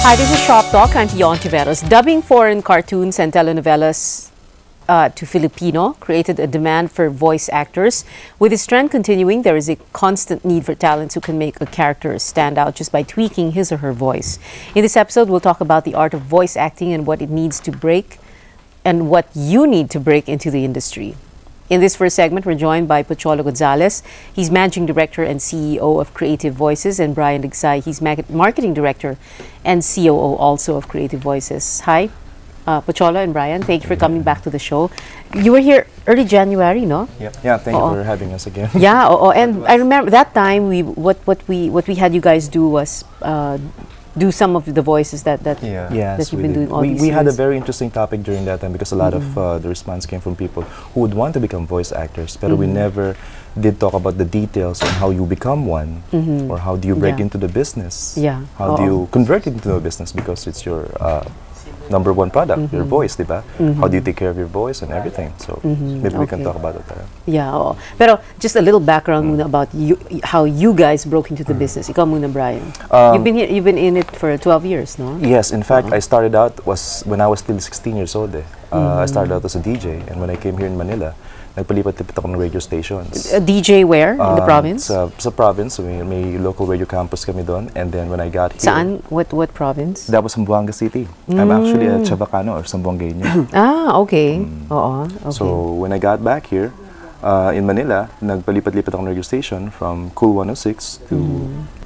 Hi, this is Shoptalk. I'm Pion Tiveros. Dubbing foreign cartoons and telenovelas to Filipino created a demand for voice actors. With this trend continuing, there is a constant need for talents who can make a character stand out just by tweaking his or her voice. In this episode, we'll talk about the art of voice acting and what it needs to break and what you need to break into the industry. In this first segment, we're joined by Pocholo Gonzales. He's Managing Director and CEO of Creative Voices, and Brian Ligsay. He's Marketing Director and COO also of Creative Voices. Hi, Pocholo and Brian. Thank you for coming back to the show. You were here early January, no? Yeah, thank you for having us again. Yeah, and I remember that time what we had you guys do was do some of the voices that you've been doing all these years. We had a very interesting topic during that time because a lot of the response came from people who would want to become voice actors, but we never did talk about the details on how you become one, or how do you break into the business, how do you convert it into a business, because it's your number one product, your voice, diba? How do you take care of your voice and everything? So maybe we can talk about it. Yeah, pero just a little background muna about you, how you guys broke into the business. Ikaw muna, Brian. You've been in it for 12 years, no? Yes, in fact, I started out when I was still 16 years old. I started out as a DJ, and when I came here in Manila, nagpalipat-lipat ako ng radio stations. A DJ where? In the province? Sa province, may local radio campus kami doon. And then when I got here... Saan? What province? That was Zamboanga City. I'm actually a Chavacano or Zamboangueño. Okay. Okay. So when I got back here, in Manila, nagpalipat-lipat ako ng radio station from Cool 106 to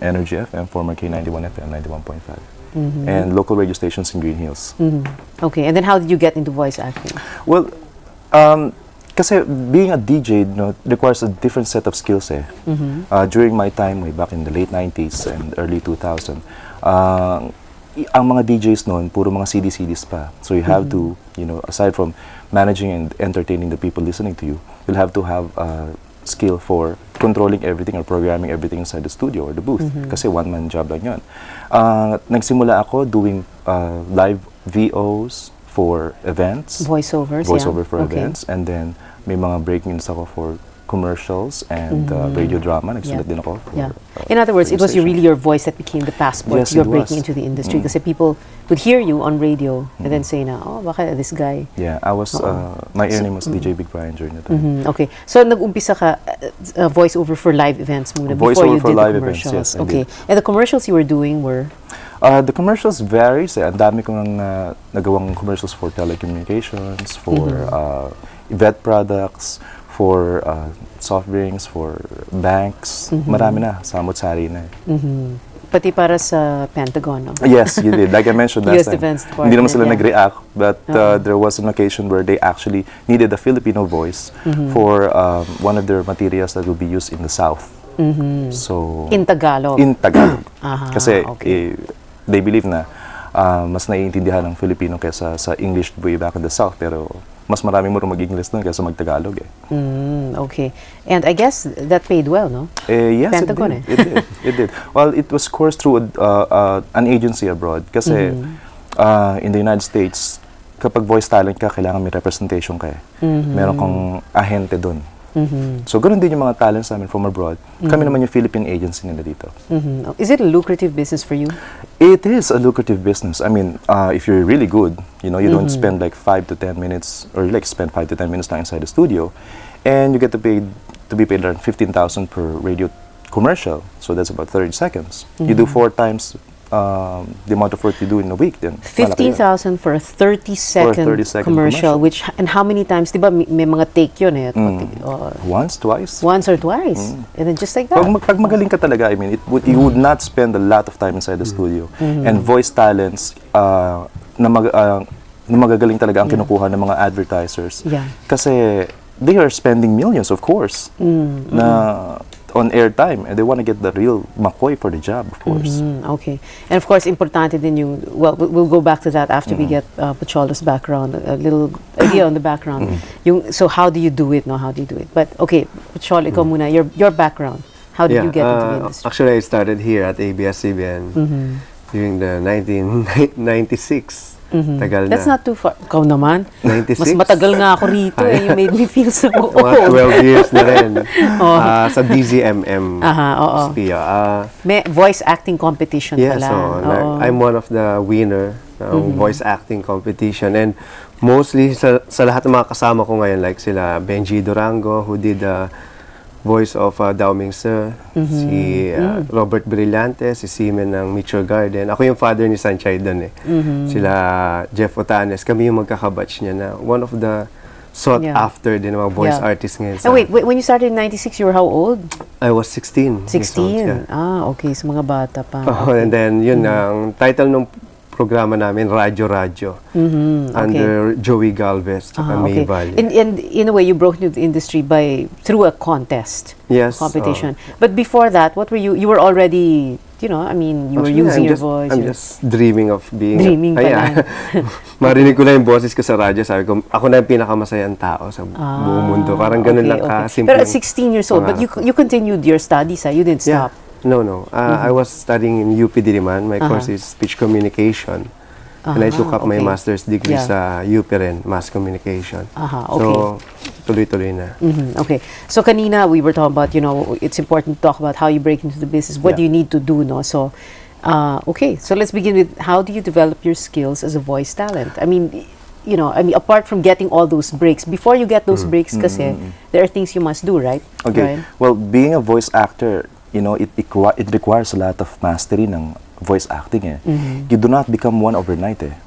Energy FM, former K91 FM, 91.5. And local radio stations in Green Hills. Okay, and then how did you get into voice acting? Well, kasi being a DJ requires a different set of skills. During my time, way back in the late 90s and early 2000, ang mga DJs noon, puro mga CDs pa. So you have to, aside from managing and entertaining the people listening to you, you'll have to have skill for controlling everything or programming everything inside the studio or the booth. Kasi one-man job lang yun. Nagsimula ako doing live VOs for events. Voiceover for events. And then may mga break-ins ako for commercials and radio drama. Nagsulat din ako for, in other words, it was really your voice that became the passport. Yes, you're breaking into the industry kasi people would hear you on radio and then say na, oh, baka this guy. Yeah, I was, my name was DJ Big Brian during that time. Okay, so nag-umpisa ka voiceover for live events muna before you did the commercials. Events, yes, okay, and the commercials you were doing were? The commercials varies. Ang dami kong nagawang commercials for telecommunications, for vet products, for soft drinks, for banks. Marami na, samot-sari na. Pati para sa Pentagon, no? Yes, you did. Like I mentioned last time, Defense Department, hindi naman sila nag-react, but there was an occasion where they actually needed a Filipino voice for one of their materials that will be used in the South. So in Tagalog? In Tagalog. Kasi they believe na mas naiintindihan ng Filipino kaysa sa English way back in the South, pero mas maraming marunong mag-English doon kaysa mag-Tagalog. Okay. And I guess that paid well, no? Yes, Pentagon, it did. Well, it was coursed through an agency abroad. Kasi in the United States, kapag voice talent ka, kailangan may representation ka. Meron kang ahente doon. So, ganun din yung mga talents namin from abroad. Kami naman yung Philippine agency nila dito. Is it a lucrative business for you? It is a lucrative business. I mean, if you're really good, you don't spend like 5 to 10 minutes, or you spend 5 to 10 minutes lang inside the studio, and you get to be paid around 15,000 per radio commercial. So that's about 30 seconds. You do 4 times the amount of work you do in a week, then 15,000 for a 30-second commercial, which, and how many times, diba may mga take yun once, twice. Once or twice. And then just like that. Pag magaling ka talaga, I mean, you would not spend a lot of time inside the studio. And voice talents na magagaling talaga ang kinukuha ng mga advertisers. Kasi they are spending millions, of course, na on airtime, and they want to get the real McCoy for the job, of course. Okay. And of course, importante din yung, well, we'll go back to that after we get Pocholo's background, a little idea on the background. So how do you do it? How do you do it? But okay, Pocholo, ikaw muna, your background. How did you get into the industry? Actually, I started here at ABS-CBN during the 1996. Tagal na. That's not too far. Ikaw naman. 96? Mas matagal nga ako rito eh. You made me feel so old. Mga 12 years na rin. Sa DZMM. Oo. SPIA. May voice acting competition Yeah, pala. so I'm one of the winner ng voice acting competition. And mostly sa lahat ng mga kasama ko ngayon, like sila Benji Durango, who did the voice of Dao Ming Sir, si Robert Brillante, si Simen ng Mitchell Garden. Ako yung father ni Sanchay doon eh. Sila Jeff Otanes, kami yung magkakabatch niya na one of the sought after din mga voice artists ngayon. And wait, when you started in 96, you were how old? I was 16. 16? Okay. So mga bata pa. And then, yun, ang title ng programa namin, Radyo. Under Joey Galvez, tsaka May Valle. And in a way, you broke into the industry through a contest. Yes. Competition. But before that, what were you? You were already, you were using your voice. I'm just dreaming of being... Dreaming pala. Marinig ko na yung boses ko sa radyo. Sabi ko, ako na yung pinakamasayang tao sa buong mundo. Parang ganun lang ka-simple. Pero at 16 years old, but you continued your studies, you didn't stop. No. I was studying in UP Diliman. My course is speech communication. And I took up my master's degree sa UP rin, mass communication. So, tuloy-tuloy na. Okay. So, kanina, we were talking about, it's important to talk about how you break into the business. What do you need to do, no? So, okay. So, let's begin with, how do you develop your skills as a voice talent? I mean, apart from getting all those breaks, before you get those breaks, kasi, there are things you must do, right? Okay. Right? Well, being a voice actor, it requires a lot of mastery ng voice acting eh. You do not become one overnight eh.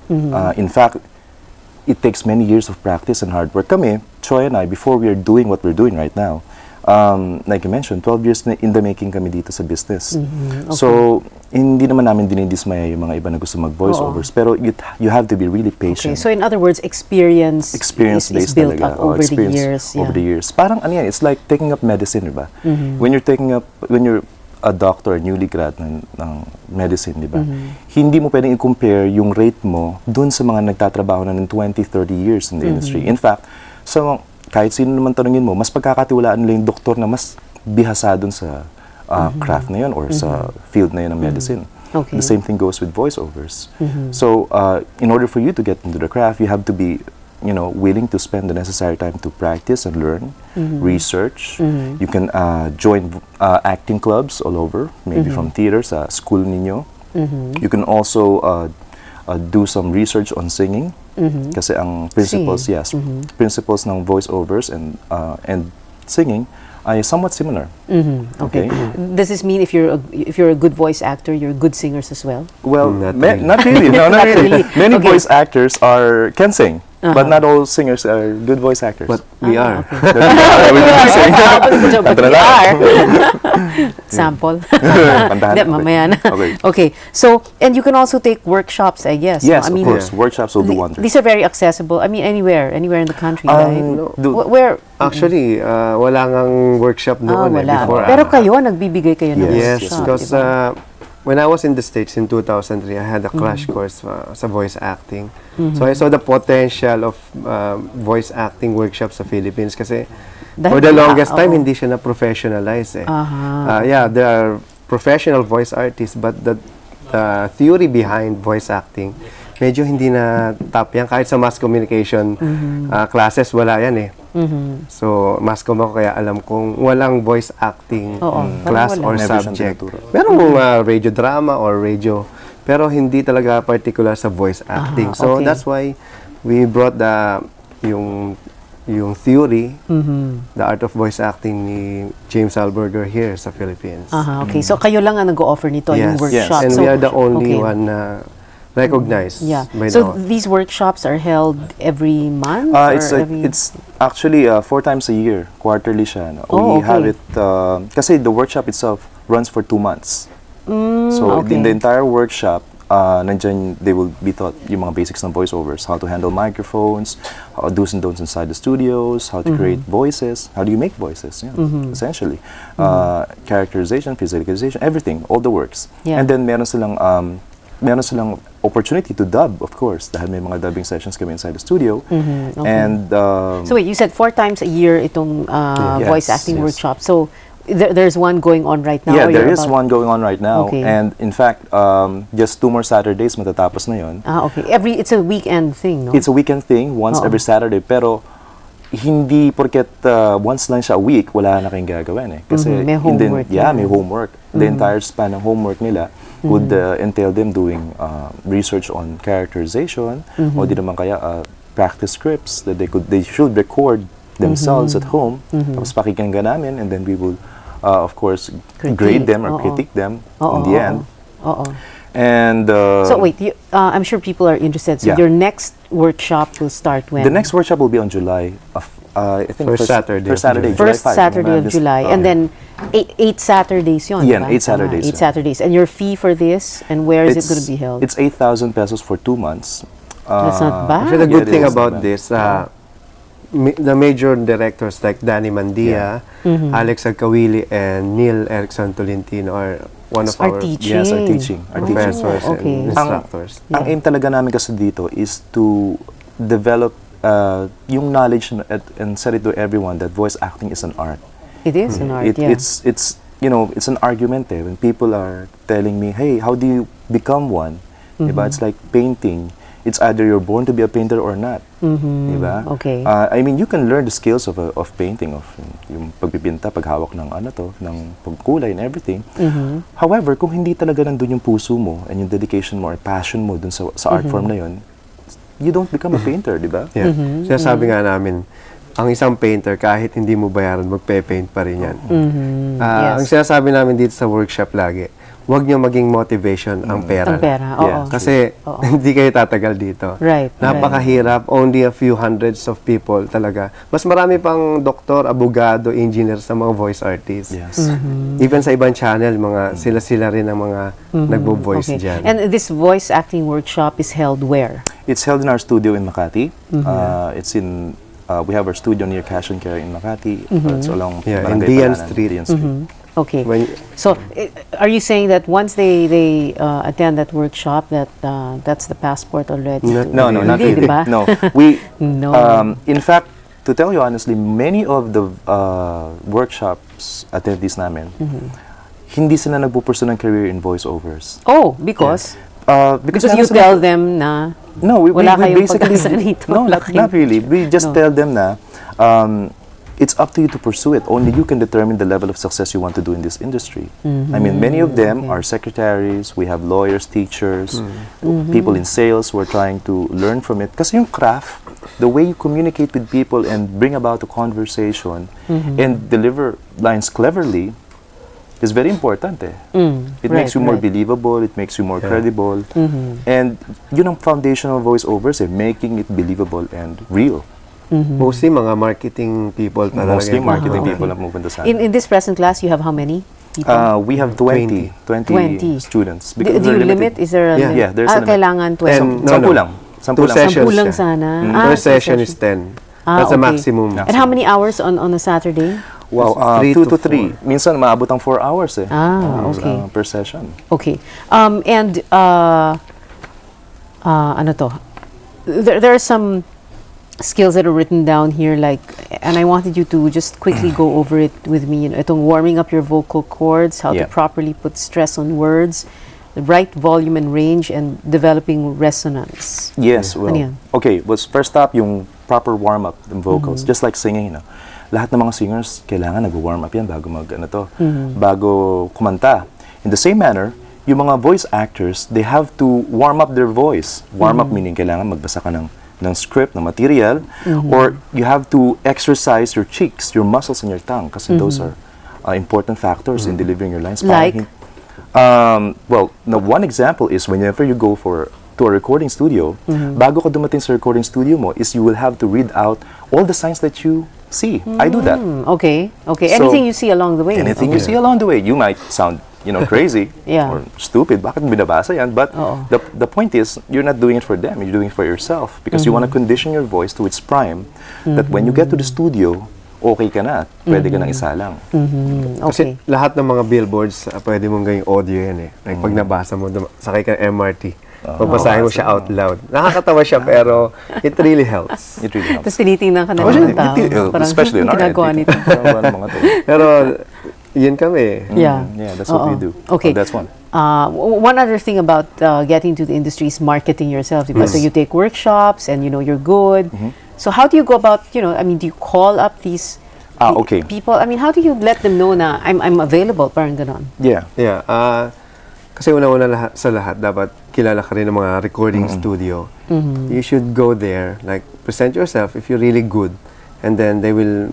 In fact, it takes many years of practice and hard work. Kami, Troy and I, before we are doing what we're doing right now, like you mentioned, 12 years na in the making kami dito sa business. So, hindi naman namin dinidismaya yung mga iba na gusto mag-voiceovers, pero you have to be really patient. Okay, so in other words, experience is built talaga. up over the years. Over the years. Parang ano yan, it's like taking up medicine, diba? When you're a doctor, newly grad ng medicine, di ba? Hindi mo pwedeng i-compare yung rate mo dun sa mga nagtatrabaho na ng 20, 30 years in the industry. In fact, kahit sino naman tanungin mo, mas pagkakatiwalaan nila yung doktor na mas bihasa dun sa craft na yun or sa field na yun ng medicine. Okay. The same thing goes with voiceovers. So, in order for you to get into the craft, you have to be willing to spend the necessary time to practice and learn, research. You can join acting clubs all over, maybe from theater sa school ninyo. You can also do some research on singing. Kasi ang principles, principles ng voiceovers and singing ay somewhat similar. Okay. Does this mean if you're a good voice actor, you're good singers as well? Well, not really. No, not really. Many Okay. voice actors can sing. But not all singers are good voice actors. But we are. Sample. Pantahan. Hindi, mamaya na. Okay. So, and you can also take workshops, I guess. Yes, no? of course. Workshops will do wonders. These are very accessible. I mean, anywhere in the country, right? Where? Actually, wala ngang workshop noon Wala. before. Pero kayo, nagbibigay kayo ng Yes, workshop. because diba? when I was in the States in 2003, I had a crash course sa voice acting. So I saw the potential of voice acting workshops sa Philippines kasi for the longest time, hindi siya na-professionalize eh. Yeah, there are professional voice artists, but the theory behind voice acting, medyo hindi na top yan. Kahit sa mass communication classes, wala yan eh. So, mass comm ako kaya alam kong walang voice acting class or subject. Merong radio drama or radio, pero hindi talaga particular sa voice acting. So, that's why we brought yung theory, the art of voice acting ni James Alberger here sa Philippines. Okay. So, kayo lang ang nag-o-offer nito, yung workshop. And we are the only one na recognized by So these workshops are held every month? It's actually 4 times a year, quarterly siya. No? We have it, kasi the workshop itself runs for 2 months. So in the entire workshop, nandyan, they will be taught yung mga basics ng voiceovers, how to handle microphones, do's and don'ts inside the studios, how to create voices, how do you make voices, essentially. Characterization, physicalization, everything, all the works. And then meron silang opportunity to dub, of course, dahil may mga dubbing sessions kami inside the studio. And so wait, you said 4 times a year itong voice acting workshop. So There's one going on right now? Yeah, or there you're is about- one going on right now. Okay. And in fact, just 2 more Saturdays matatapos na yun. Okay. It's a weekend thing, no? It's a weekend thing, once Oo. every Saturday. Pero hindi porket once lang siya a week, wala na kayong gagawin eh. Kasi May homework may yan. homework. The entire span ng homework nila would entail them doing research on characterization o di naman kaya practice scripts that they should record themselves at home. Tapos pakikinggan namin and then we will of course grade them or critique them in the end. And So wait, I'm sure people are interested. So Yeah. your next workshop will start when? the next workshop will be on July of I think First Saturday First of Saturday, July. First July 5, Saturday of this- July. And then eight Saturdays yun, Yeah, diba? 8 Saturdays, Eight yeah. Saturdays. And your fee for this, and where is it going to be held? It's 8,000 pesos for 2 months. That's not bad. Actually, the Yeah, good it thing is, about diba? this, the major directors like Danny Mandia, Alex Agkawili, and Neil Erickson Tolentino are one of Are our teaching. Yes, are teaching. Are teaching. professors okay. and instructors. Ang aim talaga namin kasi dito is to develop yung knowledge and set it to everyone that voice acting is an art. It is an art, It, yeah. it's you know, it's an argument eh. When people are telling me, hey, how do you become one? Diba? It's like painting. It's either you're born to be a painter or not. Diba? Okay. I mean, you can learn the skills of painting, of yung pagpipinta, paghawak ng ng pagkulay and everything. However, kung hindi talaga nandun yung puso mo and yung dedication mo or passion mo dun sa art form na yun, you don't become a painter, di ba? Yeah. Sinasabi nga namin, ang isang painter, kahit hindi mo bayaran, magpe-paint pa rin yan. Yes. Ang sinasabi namin dito sa workshop lagi, huwag nyo maging motivation ang pera. Ang pera, oo. Yeah. Kasi hindi kayo tatagal dito. Right, Napakahirap. Only a few hundreds of people talaga. Mas marami pang doktor, abogado, engineer sa mga voice artists. Yes. Even sa ibang channel, mga sila rin ang mga nagbo-voice Okay. dyan. And this voice acting workshop is held where? It's held in our studio in Makati. It's in we have our studio near Cash and Carry in Makati. It's along Yeah, in Barangay Dian Palanan, Street. Dian Street. Okay. When- So, are you saying that once they attend that workshop, that's the passport already? No, not Hindi, really. diba? No, we. No. In fact, to tell you honestly, many of the workshops attendees namin, hindi sila nagpupursue ng career in voiceovers. Oh, because? Because Because you tell them na no, we wala kayong basically pag-asa rito. no, Wala not really. We just No. tell them na it's up to you to pursue it. Only you can determine the level of success you want to do in this industry. I mean, many of them are secretaries. We have lawyers, teachers, people in sales who are trying to learn from it. Kasi yung craft, the way you communicate with people and bring about a conversation and deliver lines cleverly is very important eh. It makes you more believable, it makes you more credible. And yun ang foundational voiceovers eh, making it believable and real. Mostly mga marketing people talaga. Mostly yung marketing okay. people na pupunta sa in this present class, you have how many people? we have 20 20. students. Do Because you they're limit? limited. Is there a Yeah. limit? Yeah, there's a limit. Kailangan 20. And no, Sampu no. lang. Sampu Two lang. sessions. Sampu lang siya. sana. Per two session is sessions. 10. That's the okay. maximum. And how many hours on a Saturday? Wow, 3 2 to to 3. Minsan maabot ang 4 hours eh. Okay. Per session. Okay. And ano to? There are some skills that are written down here, like, and I wanted you to just quickly go over it with me. Itong warming up your vocal cords, how to Yeah. properly put stress on words, the right volume and range, and developing resonance. Yes, well. Ano yan? Okay, first up yung proper warm up ng vocals, just like singing, no. Lahat ng mga singers kailangan nag-warm up yan bago bago kumanta. In the same manner, yung mga voice actors, they have to warm up their voice. Warm up meaning kailangan magbasa ka ng script, ng material, or you have to exercise your cheeks, your muscles and your tongue, kasi those are important factors in delivering your lines. Like? Well, one example is whenever you go to a recording studio, bago ka dumating sa recording studio mo, is you will have to read out all the signs that you see. I do that. Okay. So, Anything you see along the way. Anything you see along the way. You might sound, crazy Yeah. or stupid. Bakit mo binabasa yan? But Oo. the point is, you're not doing it for them. You're doing it for yourself because you want to condition your voice to its prime. That when you get to the studio, okay ka na. Pwede ka nang isalang. Kasi Okay. lahat ng mga billboards, pwede mong gawing audio yan eh. Like pag nabasa mo, sakay ka ng MRT, babasahin mo siya out loud. Nakakatawa siya pero it really helps. It really helps. Tapos tinitingnan ka na Oh, ng tao. yeah, Parang, especially in our ginagawa end, nito. ginagawa ng mga to. Pero Yun kami. Yeah. Yeah, that's what we do. Okay. Oh, that's one. One other thing about getting to the industry is marketing yourself. Diba? So you take workshops and you're good. So how do you go about, I mean, do you call up these Okay. people? I mean, how do you let them know na I'm available? Parang ganon. Yeah. Yeah. Kasi una-una sa lahat, dapat kilala ka rin ng mga recording studio. You should go there, like, present yourself if you're really good. And then they will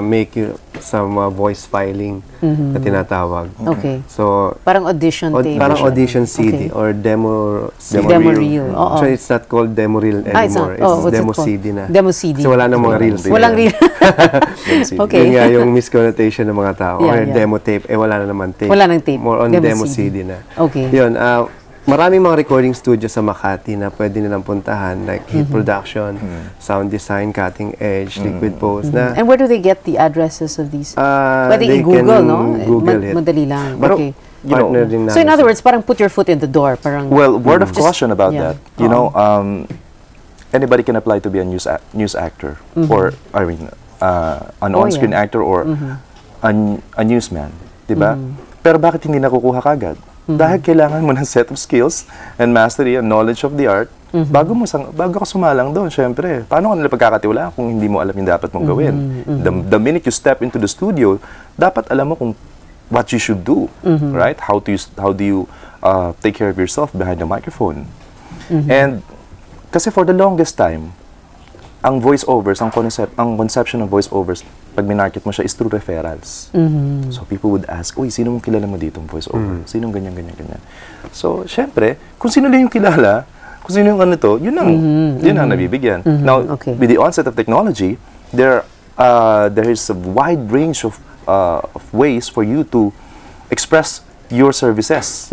make you some voice filing na tinatawag. Okay. So, Parang audition tape. parang audition CD Okay. or demo Demo reel. Oo. Actually, it's not called demo reel anymore. It's not. It's what's it demo called? CD na. Demo CD. Kasi wala nang mga reels. Walang reel. Okay. Yun nga yung misconnotation ng mga tao. Yeah, Or yeah. demo tape. Wala na naman tape. Wala nang tape. More on Demo demo CD. CD na. Okay. Yun. Maraming mga recording studio sa Makati na pwede nilang puntahan. Like Hit Production, Sound Design, Cutting Edge, Liquid Pose na. And where do they get the addresses of these? Pwede they i-Google, can no? Google it. Madali lang. Pero, Okay. Partner din So in namin other sila. words, parang put your foot in the door. Parang Well, word of Just- caution about yeah. that. You know, anybody can apply to be a news actor, or I mean, an on-screen yeah. actor or a newsman, di ba? Pero bakit hindi nakukuha kagad? Dahil kailangan mo ng set of skills and mastery and knowledge of the art bago ka sumalang doon. Syempre, paano ka nila pagkakatiwalaan kung hindi mo alam yung dapat mong gawin? The minute you step into the studio, dapat alam mo kung what you should do, right? How do you take care of yourself behind the microphone? And kasi for the longest time, ang voiceovers, ang conception of voiceovers, pag minarket mo siya is through referrals. So people would ask, uy, sino mong kilala mo dito ang voiceover? Sinong ganyan, ganyan, ganyan? So, syempre, kung sino lang yung kilala, kung sino yung ano to, yun ang nabibigyan. Now, Okay. with the onset of technology, there is a wide range of ways for you to express your services.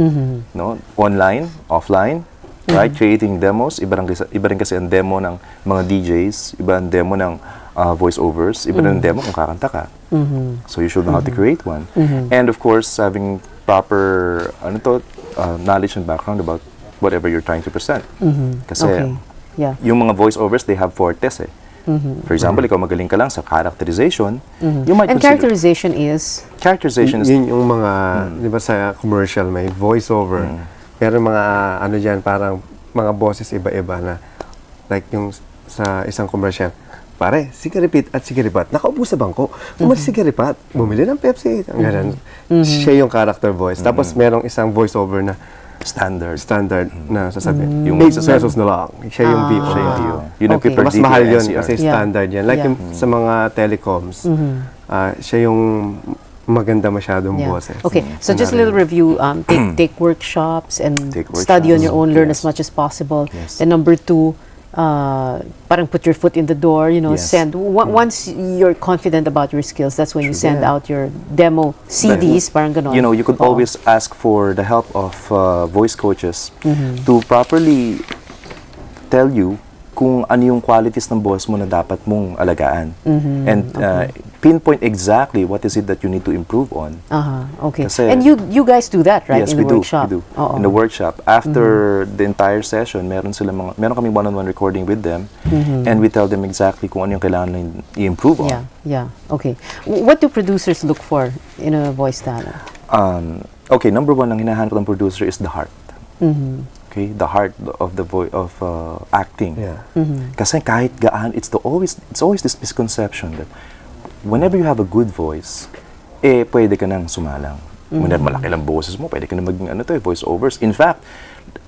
No? Online, offline, right? Creating demos. Iba rin kasi ang demo ng mga DJs, iba ang demo ng voiceovers, iba rin ang demo kung kakanta ka. So you should know how to create one. And of course, having proper knowledge and background about whatever you're trying to present. Kasi okay. Yeah. yung mga voiceovers, they have fortes eh. For example, ikaw magaling ka lang sa characterization, you might And consider... characterization is Characterization is... Yun yung mga, di ba sa commercial, may voiceover. Pero mga, ano dyan, parang mga boses iba-iba na, like yung sa isang commercial, pare, sige-repeat at sige-repat. Nakaupo sa bangko, umalis sige-repat, bumili ng Pepsi, ang ganun. Siya yung character voice. Tapos merong isang voiceover na standard na sasabihin. Yung 8 pesos na lang. Siya yung VO. Siya yung VO. Yun ang Okay. per Mas DTO mahal yun NCR. kasi Yeah. standard yan. Like Yeah. yung sa mga telecoms, siya yung maganda masyadong yeah. boses. Okay. So just a little review. Take workshops and Take study on your own. Learn yes. as much as possible. Yes. And number 2, parang put your foot in the door. Yes. Send. Once you're confident about your skills, that's when you send out your demo CDs. Parang ganon. You know, you could Oo. always ask for the help of voice coaches to properly tell you kung ano yung qualities ng boss mo na dapat mong alagaan. And pinpoint exactly what is it that you need to improve on. Okay. Kasi- And you guys do that, right? Yes, in we the do. workshop. We do. Oo. In the workshop, after the entire session, meron kami one-on-one recording with them, and we tell them exactly kung ano yung kailangan nilang i-improve on. Yeah. Okay. What do producers look for in a voice talent? Okay, number one, ang hinahanap ng producer is the heart. Okay, the heart of the acting. Yeah. Kasi kahit gaan, it's always this misconception that whenever you have a good voice, pwede ka nang sumalang. Whenever malaki lang boses mo, pwede ka nang maging voice-overs. In fact,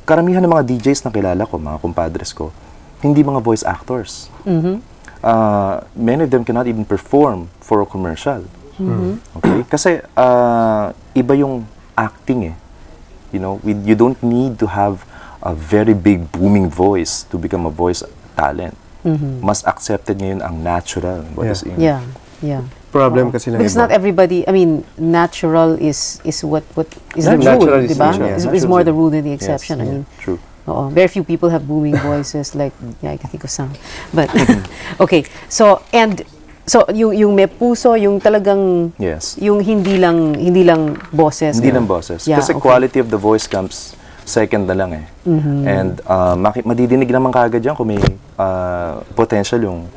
karamihan ng mga DJs na kilala ko, mga kumpadres ko, hindi mga voice actors. Many of them cannot even perform for a commercial. Okay? Kasi iba yung acting eh. You know, you don't need to have a very big booming voice to become a voice talent. Mas accepted ngayon ang natural. What is in. Yeah. Problem kasi ng Because iba. not everybody, I mean, natural is what is the Natural rule, is diba? natural, yeah. Is more the rule than the exception. I Yes, mean, true. very few people have booming voices like I can think of some. But okay, so yung may puso, yung talagang Yes. yung hindi lang boses. Hindi lang boses. Yeah, Kasi okay. quality of the voice comes second na lang eh. And madidinig naman kaagad yan kung may potential yung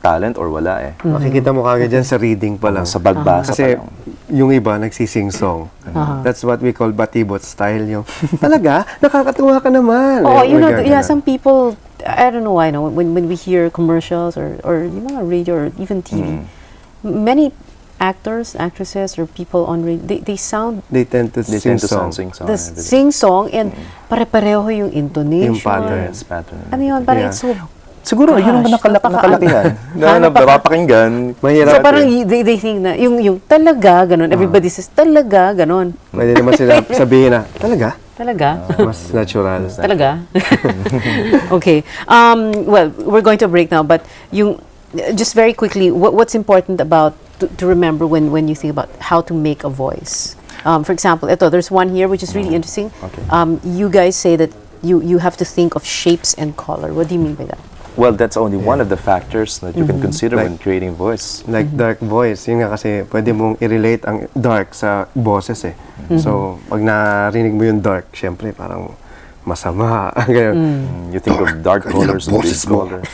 talent or wala eh. Makikita mo kagad dyan sa reading pa lang. Sa pagbasa Kasi pa lang. yung iba nagsising song. That's what we call batibot style. Yung, talaga? Nakakatuwa ka naman. Oh, Eh, you know, mga yeah, ganun. some people, I don't know why, no, when we hear commercials or yung mga radio or even TV, many actors, actresses, or people on radio, they sound They tend to They sing tend to song. sing song. the sing song and pare-pareho yung intonation. Yung pattern. Yes, pattern. Ano yun, parang Yeah. it's so... Siguro, yun ang Gosh, nakalakihan. Na napapakinggan. Mahirap. So parang they think na, yung talaga, ganun, everybody says, talaga, ganun. Pwede naman sila sabihin na, talaga? Talaga? Mas natural. Talaga? Okay. Well, we're going to break now, but yung, just very quickly, what's important about to remember when you think about how to make a voice? For example, there's one here which is really interesting. Okay. You guys say that you have to think of shapes and color. What do you mean by that? Well, that's only one of the factors that you can consider when Like- creating voice. Like dark voice, yun nga kasi pwede mong i-relate ang dark sa boses eh. So, pag narinig mo yung dark, syempre parang masama. Ganyan. You think of dark colors, big boses mo. colors.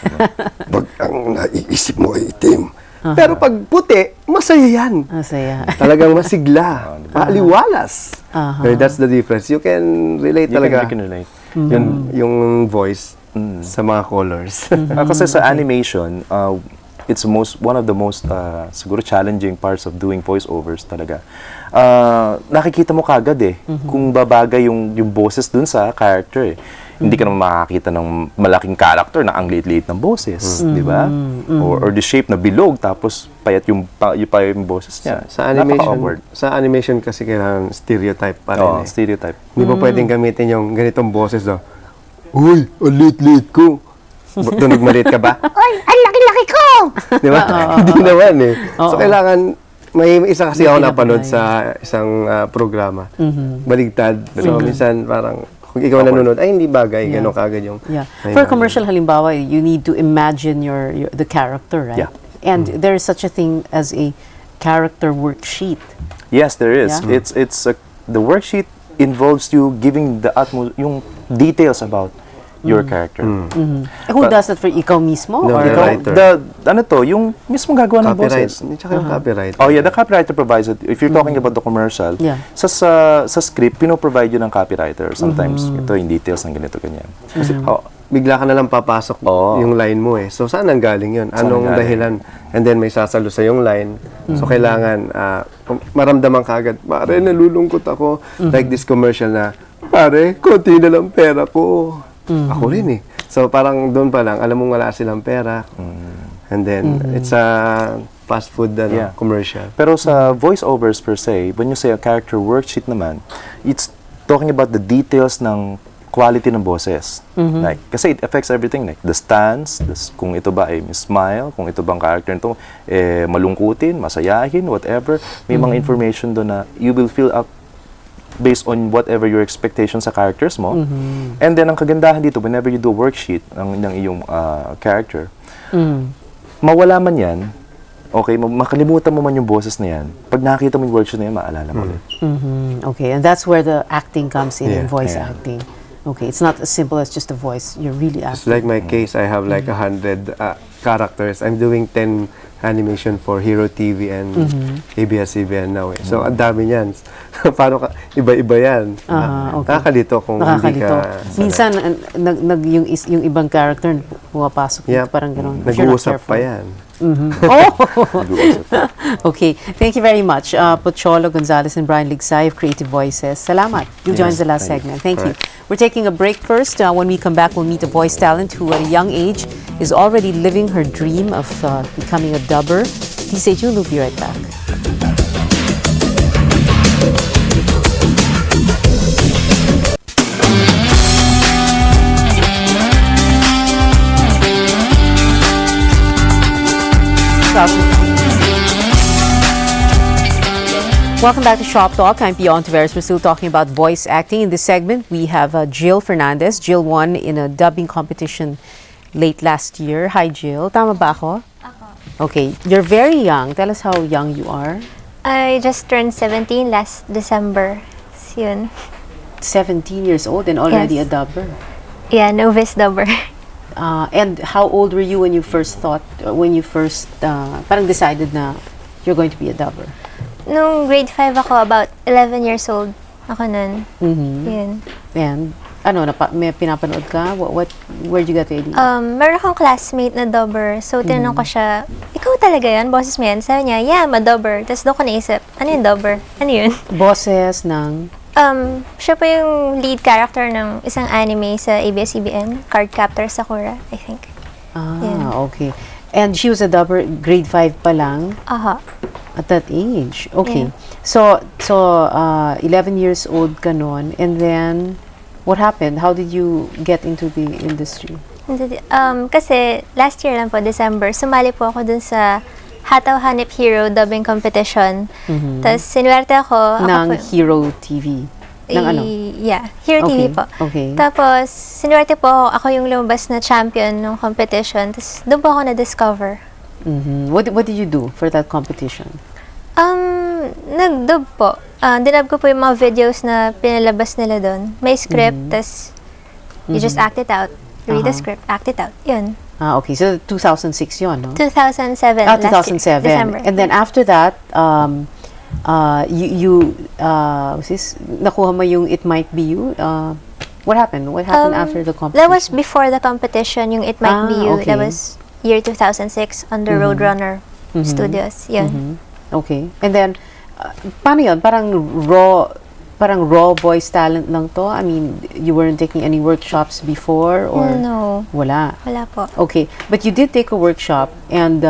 Pag ang naiisip mo ay itim, Pero pag puti, masaya yan. Saya. Talagang masigla, aliwalas. That's the difference. You can relate talaga You can relate. yung voice sa mga colors. Kasi sa animation, it's one of the most siguro challenging parts of doing voiceovers talaga. Nakikita mo kagad eh kung babagay yung boses dun sa character eh. Hindi ka naman makakita ng malaking character na ang liit-liit ng boses, di ba? Or the shape na bilog tapos payat yung boses niya. Sa animation kasi kailangan stereotype pa rin eh. Stereotype. Hindi mo pwedeng gamitin yung ganitong boses do. Uy, ang liit-liit ko. Tunog maliit ka ba? Oy, ang laki-laki ko! Di ba? Hindi naman eh. So, Oo. kailangan, may isa kasi ako Hindi napanood pinapalaya. sa isang programa. Baligtad. So, minsan parang, kung ikaw nanonood, ay hindi bagay, Yeah. gano'n kagad yung... Yeah. may For a bagay. commercial, halimbawa, you need to imagine the character, right? Yeah. And there is such a thing as a character worksheet. Yes, there is. Yeah. The worksheet involves you giving the utmost yung details about your character. Who does that for ikaw mismo? No, or the Ikaw, writer. yung mismo gagawa ng Copyright. boses. Tsaka yung copyright. Oh yeah, the copywriter provides it. If you're talking about the commercial, Yeah. sa script, pino-provide yun ng copywriter. Sometimes, ito yung details ng ganito, ganyan. Oh, Bigla ka na lang papasok Oo. yung line mo eh. So, saan ang galing yun? Saan Anong ang galing? dahilan? And then, may sasalo sa yung line. So, kailangan maramdaman ka agad, pare, nalulungkot ako. Like this commercial na, pare, konti na lang pera ko. Ako rin eh. So, parang doon pa lang, alam mong wala silang pera. And then, it's a fast food Yeah. commercial. Pero sa voiceovers per se, when you say a character worksheet naman, it's talking about the details ng quality ng boses. Like, kasi it affects everything. Like, the stance, kung ito ba ay smile, kung ito bang character nito, malungkutin, masayahin, whatever. May mga information doon na you will fill up based on whatever your expectations sa characters mo. And then, ang kagandahan dito, whenever you do a worksheet ng iyong character, mawala man yan, okay, makalimutan mo man yung boses na yan, pag nakita mo yung worksheet na yan, maalala mo ulit. Okay, and that's where the acting comes in, Yeah. voice Yeah. acting. Okay, it's not as simple as just a voice. You're really It's acting. like my case, I have like 100 characters. I'm doing 10 animation for Hero TV and ABS-CBN now eh. So, ang dami niyan. Paano ka, iba-iba yan. Okay. Nakakalito kung hindi Nakakalito. ka sanay. Minsan, yung ibang character, pumapasok Yeah. dito, parang gano'n. If you're not Nag-uusap careful. pa yan. Okay, thank you very much. Pocholo Gonzales and Brian Ligsay of Creative Voices. Salamat. You joined the last segment. Thank you. We're taking a break first. When we come back, we'll meet a voice talent who at a young age is already living her dream of becoming a dubber. Please stay tuned. We'll be right back. Welcome back to Shop Talk. I'm Pion Taveras. We're still talking about voice acting. In this segment, we have Jill Fernandez. Jill won in a dubbing competition late last year. Hi, Jill. Tama ba ako? Okay. You're very young. Tell us how young you are. I just turned 17 last December. Yun. 17 years old and already Yes. a dubber. Yeah, novice dubber. And how old were you when you first parang decided na you're going to be a dubber? Nung grade 5 ako, about 11 years old ako nun. Yun. And ano, may pinapanood ka? Where'd you get the idea? Meron akong classmate na dubber. So, tinanong ko siya, ikaw talaga yan? Boses mo yan? Sabi niya, yeah, I'm a dubber. Tapos doon ko naisip, ano yung dubber? Ano yun? Boses ng... Siya po yung lead character ng isang anime sa ABS-CBN, Cardcaptor Sakura, I think. Ah, okay. And she was a dubber, grade 5 pa lang? Aha. At that age. Okay. Yeah. So 11 years old ka noon, and then what happened? How did you get into the industry? Kasi last year lang po, December, sumali po ako dun sa Hataw Hanip Hero dubbing competition. Tapos sinuwerte ako. Ng Hero TV. Ng ano? Yeah, Hero TV po. Okay. Tapos sinuwerte po ako yung lumabas na champion ng competition. Tapos doon po ako na-discover. What did you do for that competition? Nag-dub po. Dinub ko po yung mga videos na pinalabas nila doon. May script, tas you just act it out. Read the script, act it out. Yun. Okay. So 2006 yun, no? 2007. 2007. December. And then after that, nakuha mo yung It Might Be You? What happened? What happened after the competition? That was before the competition, yung It Might Be You. Okay. That was year 2006 on the Roadrunner Studios. Yun. Okay. And then, paano yun? Parang raw voice talent lang to? I mean, you weren't taking any workshops before? Or No. Wala? Wala po. Okay. But you did take a workshop, and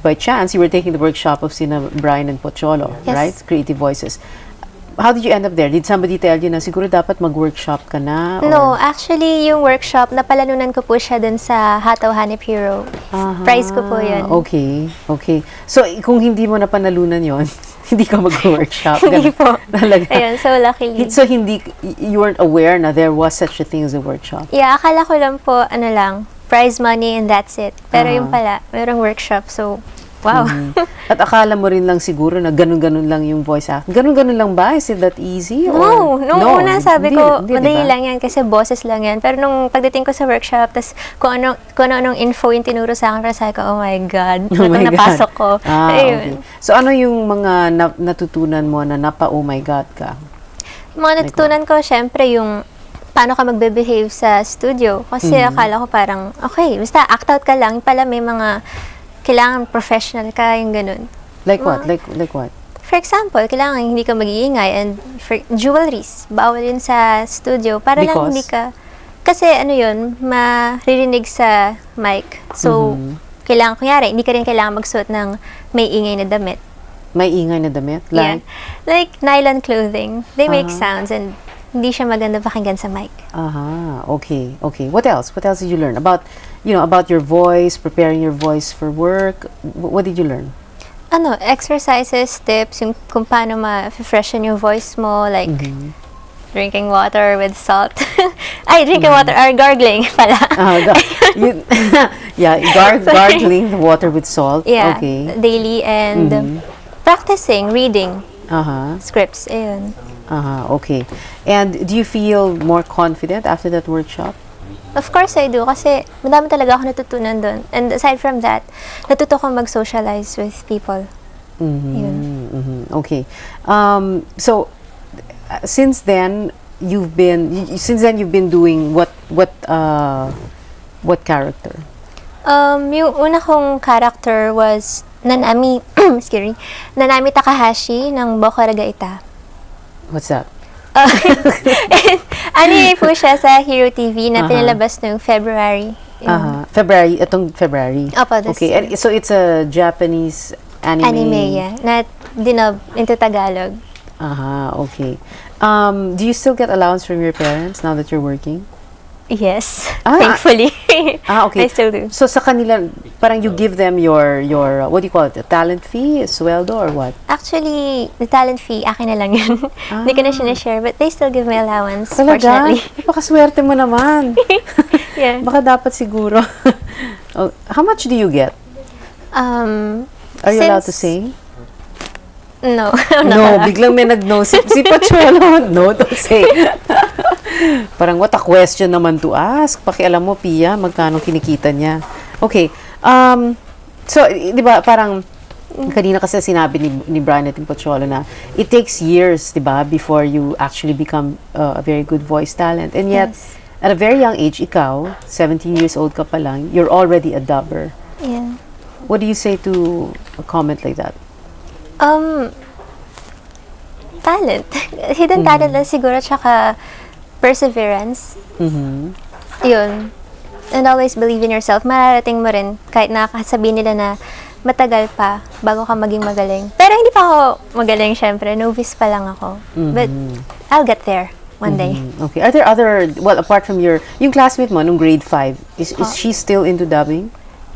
by chance, you were taking the workshop of sina Brian and Pocholo, Yes. right? Creative Voices. How did you end up there? Did somebody tell you na siguro dapat mag-workshop ka na? Or? No, actually, yung workshop, napalanunan ko po siya dun sa Hataw Hanip Hero. Prize ko po yun. Okay, okay. So, kung hindi mo napanalunan yon, hindi ka mag-workshop? Hindi po. Talaga? Ayun, so luckily. So, you weren't aware na there was such a thing as a workshop? Yeah, akala ko lang po, prize money and that's it. Pero yung pala, merong workshop, so, wow. At akala mo rin lang siguro na ganun-ganun lang yung voice act. Ganun-ganun lang ba? Is it that easy? No, nung una sabi ko, hindi, madali diba? lang yan kasi boses lang yan. Pero nung pagdating ko sa workshop, tas kung anong info yung tinuro sa akin, para sabi ko, oh my God, Oh my God. napasok ko. Okay. Ayun. So, ano yung mga natutunan mo na napa-oh my God ka? Mga natutunan ko, syempre, yung paano ka magbe-behave sa studio. Kasi akala ko parang, okay, basta act out ka lang. Pala may mga kailangan professional ka, yung ganun. Like what? Like what? For example, kailangan hindi ka mag-iingay and for jewelries, bawal yun sa studio. Para lang Because? hindi ka, kasi yun, maririnig sa mic. So, kailangan, kunyari, hindi ka rin kailangan magsuot ng may ingay na damit. May ingay na damit? Yeah. Like nylon clothing. They make sounds and hindi siya maganda pakinggan sa mic. Okay, okay. What else? What else did you learn? About your voice, preparing your voice for work. What did you learn? Exercises, tips, yung kung paano ma-freshen yung voice mo, like drinking water with salt. Drinking water, or gargling pala. Gargling the water with salt. Yeah, Okay. daily and practicing, reading scripts. Ayun. Okay. And do you feel more confident after that workshop? Of course I do kasi madami talaga ako natutunan doon. And aside from that, natuto ko mag-socialize with people. Yun. Okay. So since then you've been doing what character? Yung una kong character was Nanami Nanami Takahashi ng Bokura Gaita. What's that? Anime po siya sa Hero TV na pinalabas noong February. February. Opo, this Okay, year. and so it's a Japanese anime. Yeah. Na dinub into Tagalog. Okay. Do you still get allowance from your parents now that you're working? Yes, thankfully. Okay. I still do. So sa kanila, parang you give them your what do you call it? A talent fee, a sweldo, or what? Actually, the talent fee, akin na lang yun. Hindi ko na sinashare, but they still give me allowance, Talaga? fortunately. Napakaswerte mo naman. Yeah. Baka dapat siguro. How much do you get? Are you allowed to say? No, I'm not No, allowed. biglang may nag-no. Si Pocholo, no, don't say. Parang what a question naman to ask. Pakialam mo, Pia, magkano kinikita niya. Okay. So, di ba, parang kanina kasi sinabi ni Brian at Pocholo na it takes years, di ba, before you actually become a very good voice talent. And yet, Yes. at a very young age, ikaw, 17 years old ka pa lang, you're already a dubber. Yeah. What do you say to a comment like that? Talent. Hidden talent lang siguro, tsaka perseverance. Yun. And always believe in yourself. Mararating mo rin, kahit nakakasabihin nila na matagal pa bago ka maging magaling. Pero hindi pa ako magaling, syempre. Novice pa lang ako. But I'll get there one day. Okay. Are there other, well, apart from yung classmate mo nung grade 5, is she still into dubbing?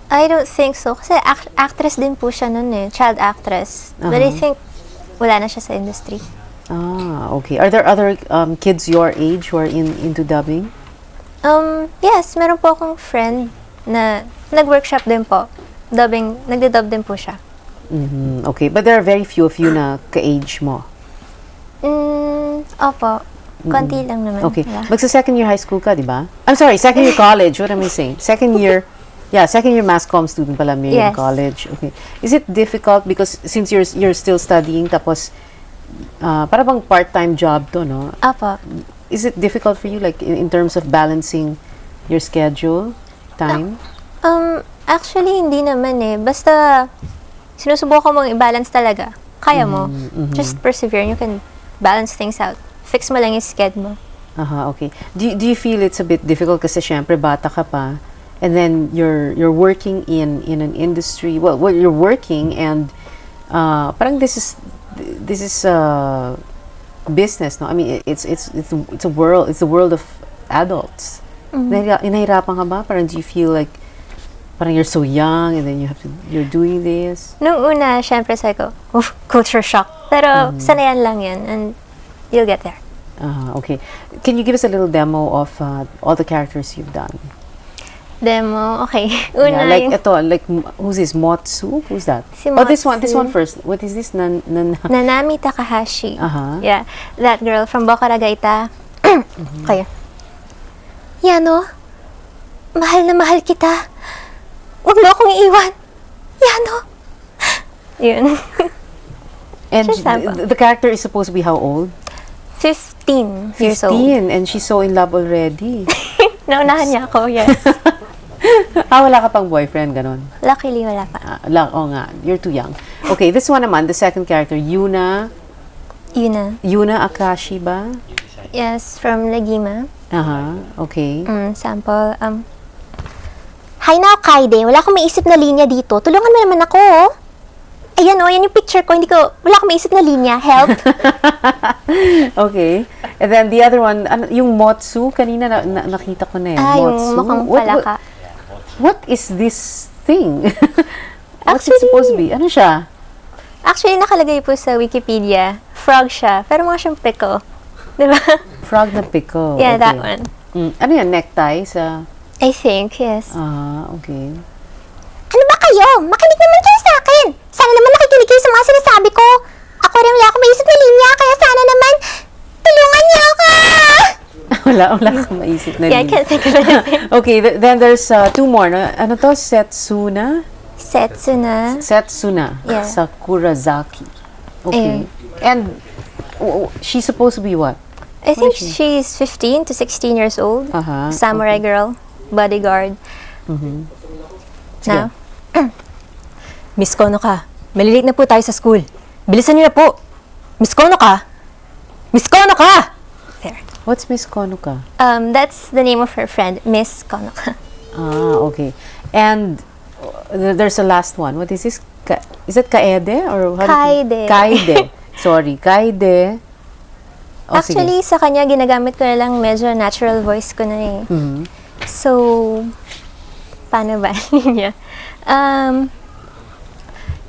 I don't think so. Kasi actress din po siya nun eh. Child actress. But I think wala na siya sa industry. Ah, okay. Are there other kids your age who are into dubbing? Yes, meron po akong friend na nag-workshop din po. Dubbing, nagde-dub din po siya. Okay. But there are very few of you na ka-age mo. Opo. Konti lang naman. Okay. Wala. Magsa-second year high school ka, di ba? I'm sorry, second year college. What am I saying? Second year mass comm student pala mo in Yes. college. Okay. Is it difficult because since you're still studying tapos para bang part-time job to, no? Opo. Is it difficult for you like in terms of balancing your schedule, time? Actually, hindi naman eh. Basta, sinusubukan mong i-balance talaga. Kaya mo. Just persevere and you can balance things out. Fix mo lang yung schedule mo. Okay. Do you feel it's a bit difficult kasi syempre bata ka pa and then you're working in an industry, well you're working and parang this is business, no? I mean it's a world, it's the world of adults. Nahirapan ka ba? Parang do you feel like parang you're so young and then you're doing this? Nung una, syempre sabi ko, culture shock. Pero sanayan lang yan and you'll get there. Okay. Can you give us a little demo of all the characters you've done? Demo, okay. Una, Yeah, like yung ito, like who's this? Motsu? Who's that? Si Oh, this one Motsu. first. What is this? Nanami Takahashi. Uh-huh. Yeah, that girl from Bocaragaita. Kaya. Yano, mahal na mahal kita. Huwag mo akong iiwan. Yano. Yun. And Just sample. the character is supposed to be how old? 15 years old. 15, and she's so in love already. Naunahan niya ako, yes. Wala ka pang boyfriend, ganon. Luckily, wala pa. Oh nga, you're too young. Okay, this one naman, the second character, Yuna Yun na. Akashi ba? Yes, from Lagima. Okay. Sample, Hi now, Kaide. Wala akong maisip na linya dito. Tulungan mo naman ako, oh. Ayan, oh. Yan yung picture ko. Wala akong maisip na linya. Help. Okay. And then the other one, yung Motsu, kanina nakita ko na eh. Yung Motsu. mukhang palaka. What is this thing? What's it Actually- supposed to be? Ano siya? Actually, nakalagay po sa Wikipedia. Frog siya. Pero mukha siyang pickle. Diba? Frog na pickle. Yeah, Okay. that one. Ano yan? Necktie sa... I think, yes. Okay. Ano ba kayo? Makinig naman kayo sa akin. Sana naman nakikinig kayo sa mga sinasabi ko. Ako rin wala akong maisip na linya, kaya sana naman tulungan niyo ako! wala akong maisip na Yeah, I linya. can't think of anything. Okay, then there's two more. No? Ano to? Setsuna? Setsuna. Yeah. Sakurazaki. Okay. Ayun. And she's supposed to be what? I think is she? she's 15 to 16 years old. Okay. Samurai girl. Bodyguard. Now, Miss Kono ka, malilate na po tayo sa school. Bilisan niyo na po. Miss Kono ka! Miss Kono ka! there. What's Miss Konuka? That's the name of her friend, Miss Konoka. Okay. And there's a last one. What is this? Is it Kaede? Or Kaede. Kaede. Sorry, Kaede. Oh, Actually, sa kanya, ginagamit ko na lang medyo natural voice ko na eh. So, paano ba niya?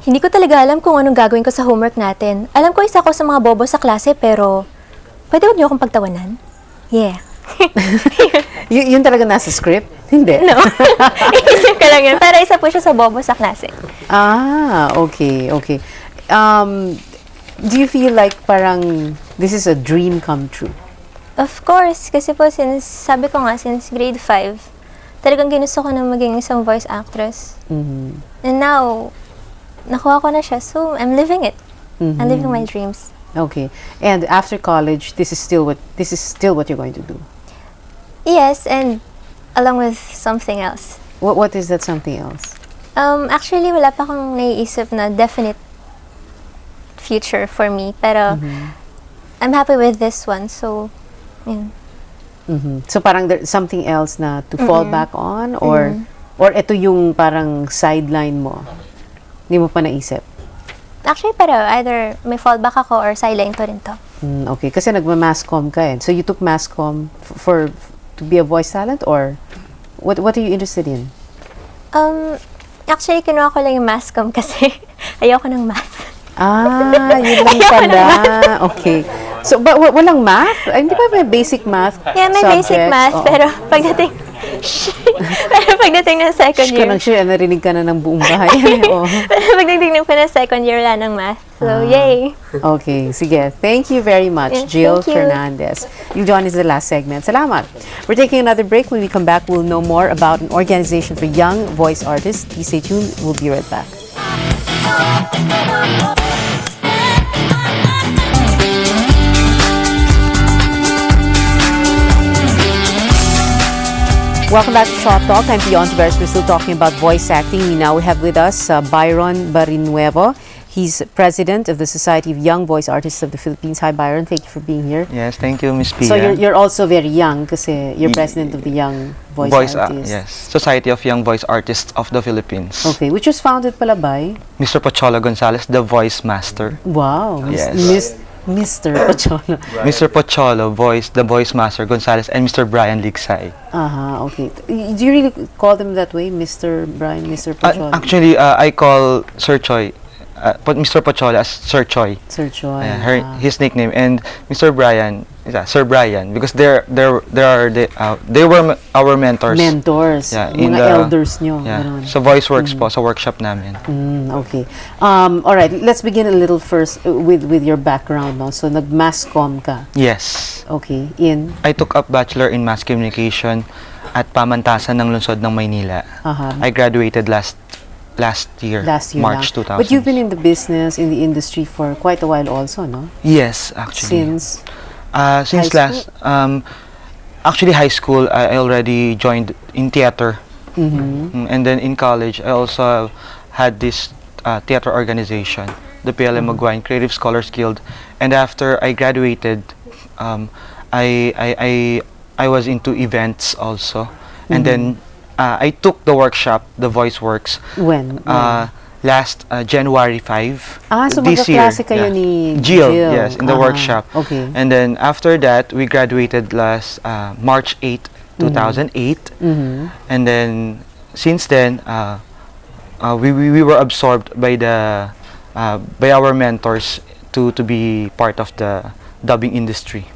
Hindi ko talaga alam kung anong gagawin ko sa homework natin. Alam ko isa ko sa mga bobo sa klase, pero pwede huwag niyo akong pagtawanan? Yeah. Yun talaga nasa script? Hindi. No. Iisip ko lang yun. Pero isa po siya sa bobo sa klase. Okay. Do you feel like parang this is a dream come true? Of course, kasi po sabi ko nga, since grade 5, talagang ginusto ko na maging isang voice actress. And now, nakuha ko na siya, so I'm living it. I'm living my dreams. Okay. And after college, this is still what you're going to do. Yes, and along with something else. What is that something else? Actually, wala pa akong naiisip na definite future for me, pero I'm happy with this one, so yun. So parang there's something else na to fall back on, or ito yung parang sideline mo? Hindi mo pa naisip? Actually, pero either may fallback ako or sideline to rin to. Okay, kasi nagma-masscom ka eh. So you took masscom to be a voice talent, or what are you interested in? Actually, kinuha ko lang yung masscom kasi ayoko ng math. Yun lang pala. Okay. So, walang math? Ay, hindi ba may basic math Yeah, may subjects? basic math, Oo. pero pagdating ng second year, Narinig ka na ng buong bahay. Oo. pero pagdating ko na second year, wala ng math. So, yay! Okay, sige. Thank you very much, Yeah, Jill thank you. Fernandez. You'll join us in the last segment. Salamat. We're taking another break. When we come back, we'll know more about an organization for young voice artists. Please stay tuned. We'll be right back. Welcome back to Shoptalk. I'm Beyond Veras. We're still talking about voice acting. We now have with us Byron Barinuevo. He's president of the Society of Young Voice Artists of the Philippines. Hi, Byron. Thank you for being here. Yes, thank you, Miss Pia. So you're also very young kasi you're president of the Young Voice Artists. Yes, Society of Young Voice Artists of the Philippines. Okay, which was founded pala by? Mr. Pocholo Gonzales, the voice master. Wow. Yes. Mr. Pocholo. Mr. Pocholo, the voice master Gonzales, and Mr. Brian Ligsay. Okay. Do you really call them that way, Mr. Brian, Mr. Pocholo? Actually, I call Sir Choi, Mr. Pocholo as Sir Choi. Sir Choi. His nickname, and Mr. Brian, Sir Brian, because they were our mentors. Mentors. Yeah, in mga the elders nyo. Yeah. Ganun. So voice works po sa workshop namin. Okay. All right. Let's begin a little first with your background. No? So nag-masscom ka. Yes. Okay. In? I took up Bachelor in Mass Communication at Pamantasan ng Lungsod ng Maynila. I graduated last year, March 2000. But you've been in the business, in the industry for quite a while also, no? Yes, actually. Since actually high school, I already joined in theater. And then in college, I also had this theater organization, the PLM Magwain Creative Scholars Guild. And after I graduated, I was into events also. And then I took the workshop, the Voice Works. When? Last January 5 so this year. magkaklase kayo ni Jill, yes, in the workshop. Okay. And then after that, we graduated last March 8, 2008. And then since then, we were absorbed by our mentors to be part of the dubbing industry.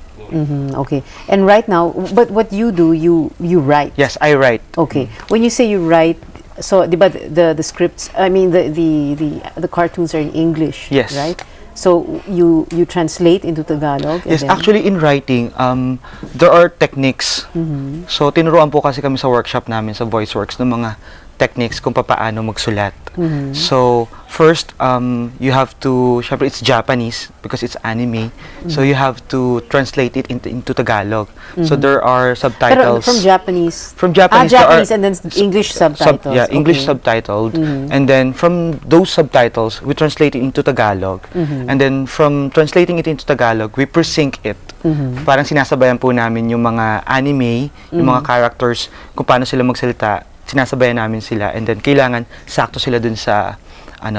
Okay. And right now, but what you do, you write. Yes, I write. Okay. When you say you write, so the scripts, I mean the cartoons are in English, Yes. right? So you translate into Tagalog. Yes, actually in writing, there are techniques. So tinuruan po kasi kami sa workshop namin sa VoiceWorks ng mga techniques kung paano magsulat. So first, you have to, syempre it's Japanese because it's anime. So you have to translate it into Tagalog. So there are subtitles. Pero from Japanese. Japanese and then English subtitles. English subtitled. And then from those subtitles, we translate it into Tagalog. And then from translating it into Tagalog, we presync it. Parang sinasabayan po namin yung mga anime, yung mga characters, kung paano sila magsalita, sinasabayan namin sila, and then kailangan sakto sila dun sa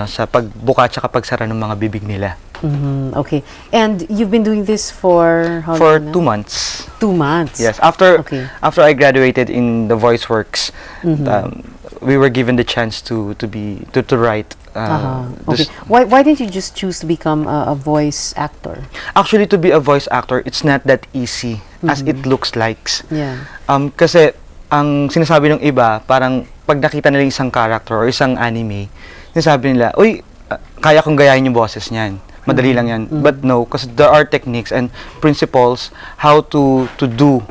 sa pagbuka at pagsara ng mga bibig nila. Okay. And you've been doing this for how For long now? 2 months. 2 months. Yes, after Okay. I graduated in the VoiceWorks, we were given the chance to write. Okay. Why didn't you just choose to become a voice actor? Actually, to be a voice actor, it's not that easy as it looks like. Yeah. Kasi ang sinasabi ng iba, parang pag nakita nila isang character or isang anime, sinasabi nila, uy, kaya kong gayahin yung boses niyan. madali lang yan. But no, because there are techniques and principles how to do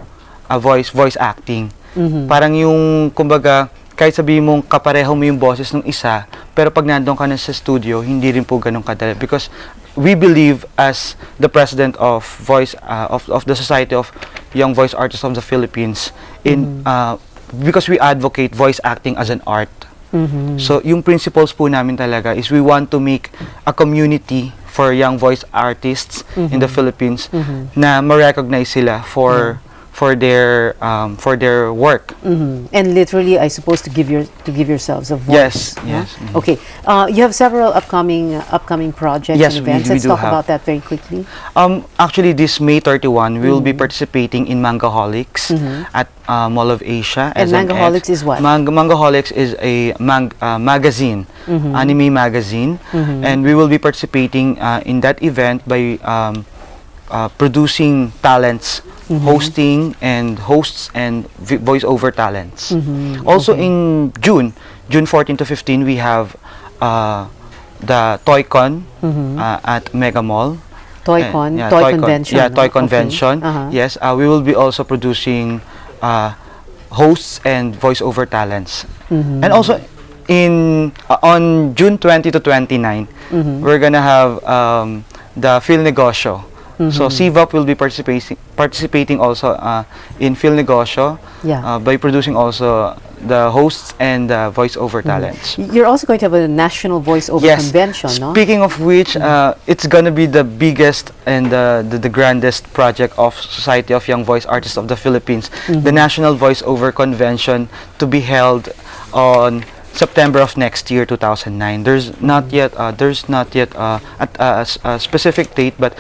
a voice acting. Parang yung, kumbaga, kahit sabihin mong kapareho mo yung boses ng isa, pero pag nandun ka na sa studio, hindi rin po ganun kadali. Because we believe as the president of of the Society of Young Voice Artists of the Philippines, because we advocate voice acting as an art. So, yung principles po namin talaga is we want to make a community for young voice artists in the Philippines na ma-recognize sila for their work. And literally, I suppose to give yourselves a voice. Yes. Okay. You have several upcoming projects Yes, and events. we Let's do talk have. about that very quickly. Actually, this May 31, we will be participating in Mangaholics at Mall of Asia. And as an Mangaholics is what? Mangaholics is a magazine, anime magazine, and we will be participating in that event by producing talents, hosting and hosts and voiceover talents. Also in June 14 to 15, we have the ToyCon at Mega Mall. ToyCon, Yeah, Toy Convention. Yeah, Toy Okay. Convention. Yes, we will be also producing hosts and voiceover talents. And also on June 20 to 29, we're gonna have the Phil Negosyo. So CVOP will be participating also in Phil Negosyo by producing also the hosts and the voiceover talents. You're also going to have a national voiceover convention, no? Speaking of which, it's going to be the biggest and the grandest project of Society of Young Voice Artists of the Philippines, the National Voiceover Convention, to be held on September of next year, 2009. There's not yet a specific date, but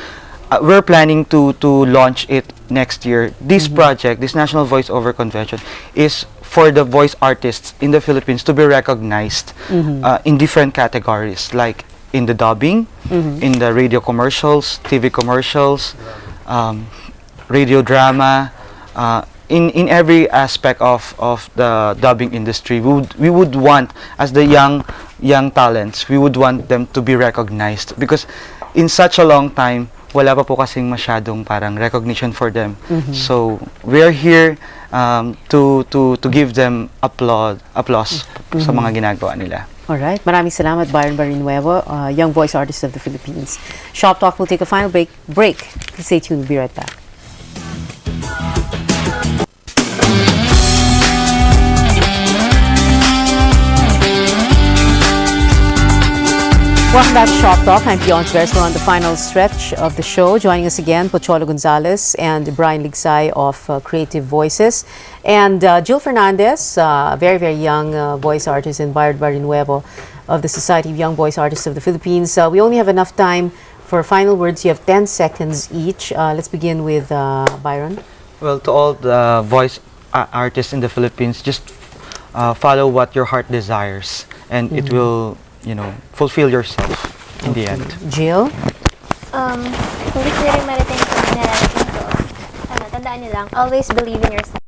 we're planning to launch it next year. This project, this National Voiceover Convention, is for the voice artists in the Philippines to be recognized in different categories, like in the dubbing, in the radio commercials, TV commercials, radio drama, in every aspect of the dubbing industry. We would want, as the young talents, we would want them to be recognized, because in such a long time, wala pa po kasing masyadong parang recognition for them. So we are here to give them applause sa mga ginagawa nila. Alright. Maraming salamat, Byron Barrinuevo, Young Voice Artist of the Philippines. Shop Talk will take a final break. Please stay tuned. We'll be right back. Welcome back to Shop Talk. I'm Fion Suarez. We're on the final stretch of the show. Joining us again, Pocholo Gonzales and Brian Ligsay of Creative Voices. And Jill Fernandez, very, very young voice artist, and Byron Barrinuevo of the Society of Young Voice Artists of the Philippines. We only have enough time for final words. You have 10 seconds each. Let's begin with Byron. Well, to all the voice artists in the Philippines, just follow what your heart desires, and it will, fulfill yourself in the end. Jill? Kung gusto nyo rin marating kung nararating ko, tandaan nyo lang, always believe in yourself.